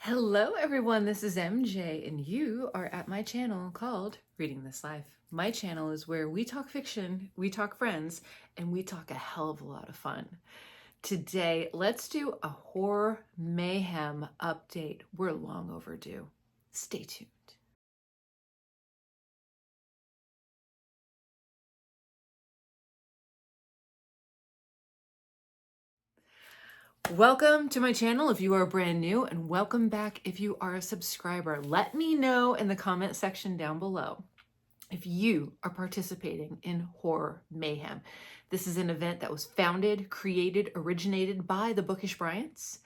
Hello everyone, this is MJ and you are at my channel called Reading This Life. My channel is where we talk fiction, we talk friends, and we talk a hell of a lot of fun. Today, let's do a horror mayhem update. We're long overdue. Stay tuned. Welcome to my channel if you are brand new, and welcome back if you are a subscriber. Let me know in the comment section down below if you are participating in Horror Mayhem. This is an event that was founded, created, originated by the Bookish Bryants,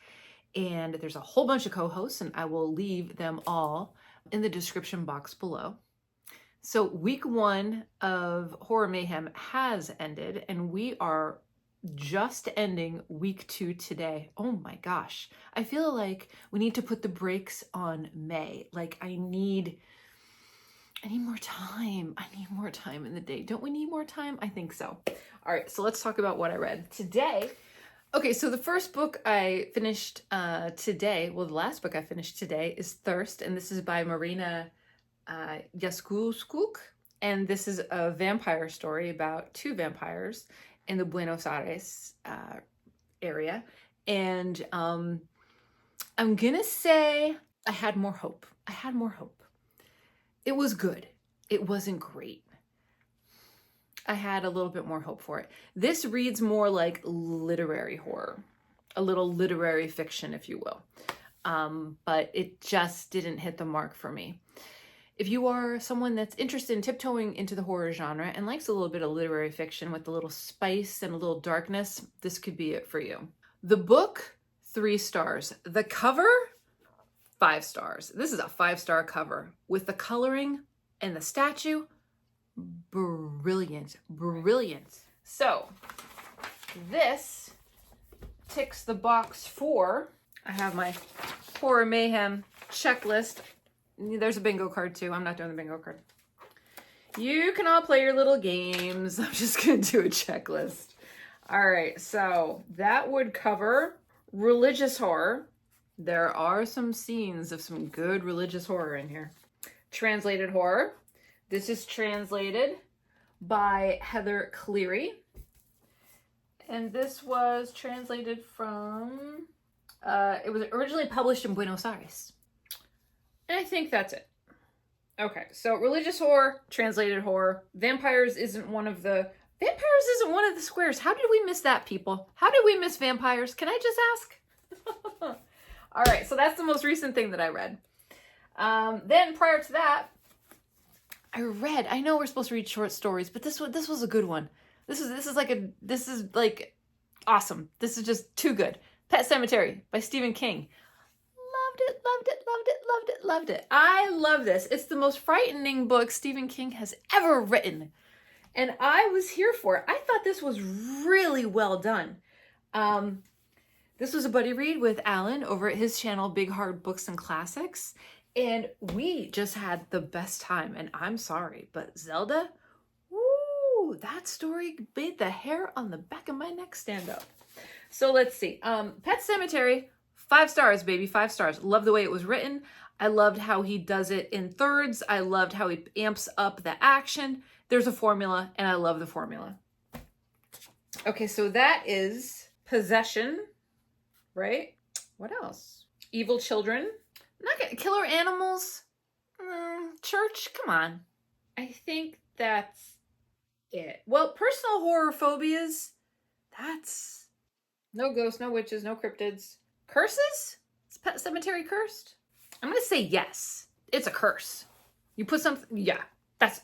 and there's a whole bunch of co-hosts, and I will leave them all in the description box below. So week 1 of Horror Mayhem has ended, and we are just ending week 2 today. Oh my gosh. I feel like we need to put the brakes on May. Like I need more time. I need more time in the day. Don't we need more time? I think so. All right, so let's talk about what I read today. Okay, so the first book I finished today, well, the last book I finished today is Thirst, and this is by Marina Yuszczuk, and this is a vampire story about 2 vampires in the Buenos Aires area. And I'm gonna say I had more hope. It was good. It wasn't great. I had a little bit more hope for it. This reads more like literary horror, a little literary fiction, if you will. But it just didn't hit the mark for me. If you are someone that's interested in tiptoeing into the horror genre and likes a little bit of literary fiction with a little spice and a little darkness, this could be it for you. The book, 3 stars. The cover, 5 stars. This is a 5-star cover with the coloring and the statue. Brilliant, brilliant. So this ticks the box for, I have my Horror Mayhem checklist. There's a bingo card too. I'm not doing the bingo card. You can all play your little games. I'm just going to do a checklist. All right, so that would cover religious horror. There are some scenes of some good religious horror in here. Translated horror. This is translated by Heather Cleary. And this was translated from, it was originally published in Buenos Aires. And I think that's it. Okay, so religious horror, translated horror. Vampires isn't one of the squares. How did we miss that, people? How did we miss vampires? Can I just ask? All right, so that's the most recent thing that I read. Then prior to that, I know we're supposed to read short stories, but this was a good one. This is like awesome. This is just too good. Pet Sematary by Stephen King. Loved it. I love this. It's the most frightening book Stephen King has ever written. And I was here for it. I thought this was really well done. This was a buddy read with Alan over at his channel, Big Hard Books and Classics. And we just had the best time. And I'm sorry, but Zelda, woo, that story made the hair on the back of my neck stand up. So let's see. Pet Sematary, 5 stars, baby, 5 stars. Love the way it was written. I loved how he does it in thirds. I loved how he amps up the action. There's a formula, and I love the formula. Okay, so that is Possession, right? What else? Evil Children. Not gonna, Killer Animals. Church, come on. I think that's it. Well, Personal Horror Phobias. That's no ghosts, no witches, no cryptids. Curses? Is Pet Sematary cursed? I'm gonna say yes. It's a curse. You put something, yeah, that's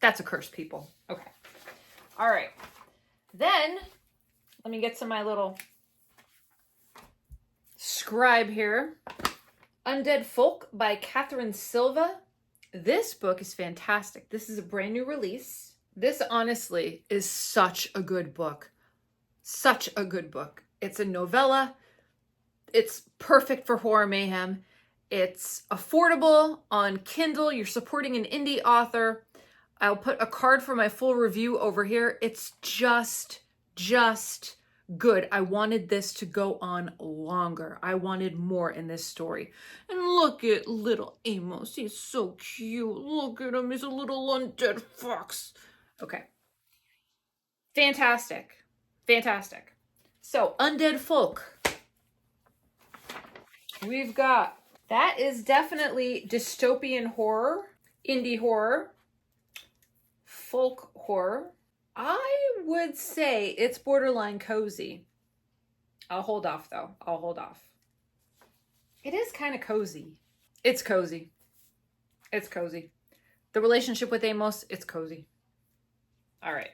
a curse, people. Okay. All right. Then, let me get to my little scribe here. Undead Folk by Katherina Silva. This book is fantastic. This is a brand new release. This honestly is such a good book. Such a good book. It's a novella. It's perfect for Horror Mayhem. It's affordable on Kindle. You're supporting an indie author. I'll put a card for my full review over here. It's just good. I wanted this to go on longer. I wanted more in this story. And look at little Amos. He's so cute. Look at him. He's a little undead fox. Okay. Fantastic. Fantastic. So, Undead Folk. We've got, that is definitely dystopian horror, indie horror, folk horror. I would say it's borderline cozy. I'll hold off though. I'll hold off. It is kind of cozy. It's cozy. It's cozy. The relationship with Amos, it's cozy. All right.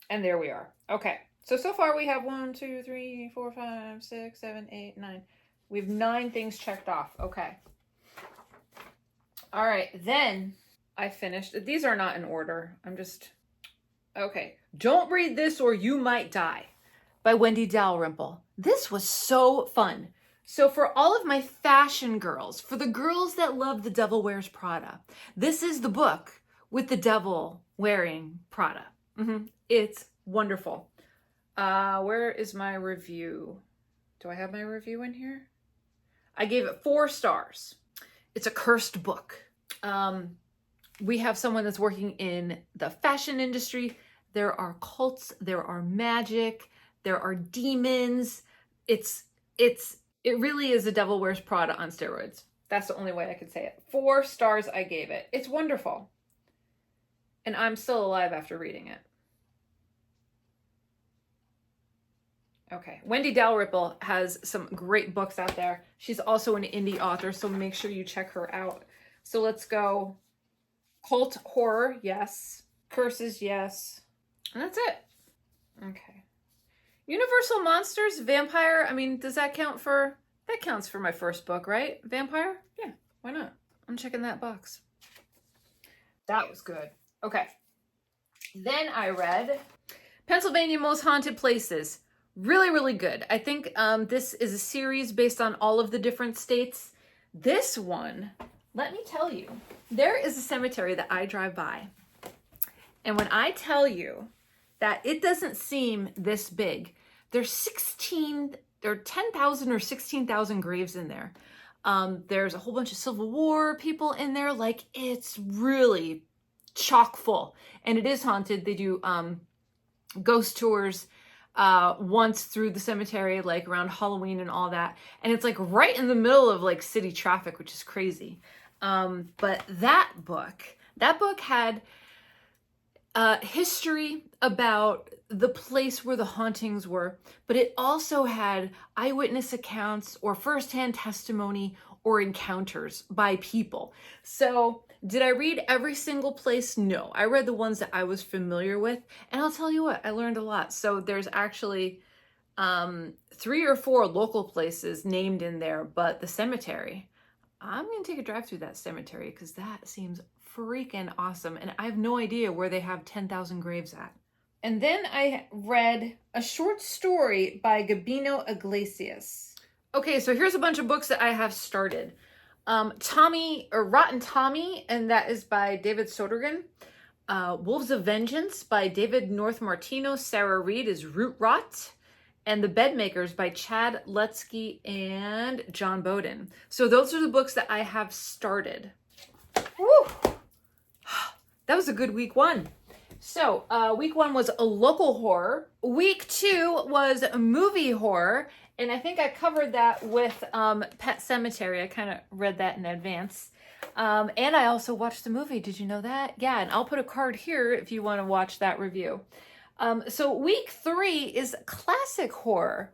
And there we are. Okay. So far we have 1, 2, 3, 4, 5, 6, 7, 8, 9. We have 9 things checked off. Okay. All right. Then I finished. These are not in order. I'm just... Okay. Don't Read This or You Might Die by Wendy Dalrymple. This was so fun. So for all of my fashion girls, for the girls that love The Devil Wears Prada, this is the book with the devil wearing Prada. It's wonderful. Where is my review? Do I have my review in here? I gave it 4 stars. It's a cursed book. We have someone that's working in the fashion industry. There are cults, there are magic, there are demons. It really is The Devil Wears Prada on steroids. That's the only way I could say it. 4 stars I gave it. It's wonderful. And I'm still alive after reading it. Okay. Wendy Dalrymple has some great books out there. She's also an indie author, so make sure you check her out. So let's go. Cult horror, yes. Curses, yes. And that's it. Okay. Universal Monsters, Vampire. I mean, does that count for... That counts for my first book, right? Vampire? Yeah, why not? I'm checking that box. That was good. Okay. Then I read Pennsylvania Most Haunted Places. Really, really good. I think this is a series based on all of the different states. This one, let me tell you, there is a cemetery that I drive by. And when I tell you that it doesn't seem this big, there's 10,000 or 16,000 graves in there. There's a whole bunch of Civil War people in there. Like, it's really chock full. And it is haunted. They do ghost tours once through the cemetery, like around Halloween and all that. And it's like right in the middle of like city traffic, which is crazy. But that book had history about the place where the hauntings were, but it also had eyewitness accounts or firsthand testimony or encounters by people. So did I read every single place? No, I read the ones that I was familiar with, and I'll tell you what, I learned a lot. So there's actually 3 or 4 local places named in there, but the cemetery, I'm gonna take a drive through that cemetery because that seems freaking awesome. And I have no idea where they have 10,000 graves at. And then I read a short story by Gabino Iglesias. Okay, so here's a bunch of books that I have started. Rotten Tommy, and that is by David Sodergren. Wolves of Vengeance by David North-Martino. Sarah Reed is Root Rot. And The Bedmakers by Chad Lutzke and John Boden. So those are the books that I have started. Woo! That was a good week 1. So week 1 was a local horror. Week 2 was a movie horror. And I think I covered that with Pet Sematary. I kind of read that in advance. And I also watched the movie. Did you know that? Yeah, and I'll put a card here if you want to watch that review. So week 3 is classic horror.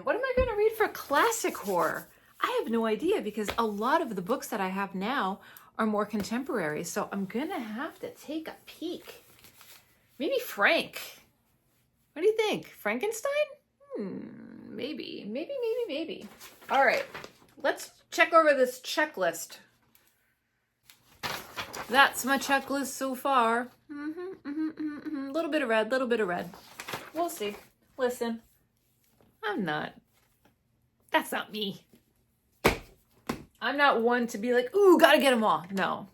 What am I going to read for classic horror? I have no idea because a lot of the books that I have now are more contemporary. So I'm going to have to take a peek. Maybe Frank. What do you think? Frankenstein? Maybe. All right, let's check over this checklist. That's my checklist so far. Little bit of red. We'll see. Listen, that's not me. I'm not one to be like, ooh, gotta get them all. No,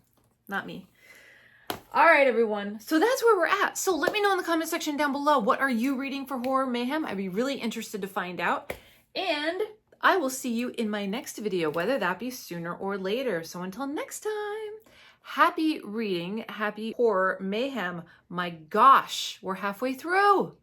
not me. All right, everyone. So that's where we're at. So let me know in the comment section down below. What are you reading for Horror Mayhem? I'd be really interested to find out. And I will see you in my next video, whether that be sooner or later. So until next time, happy reading, happy Horror Mayhem. My gosh, we're halfway through.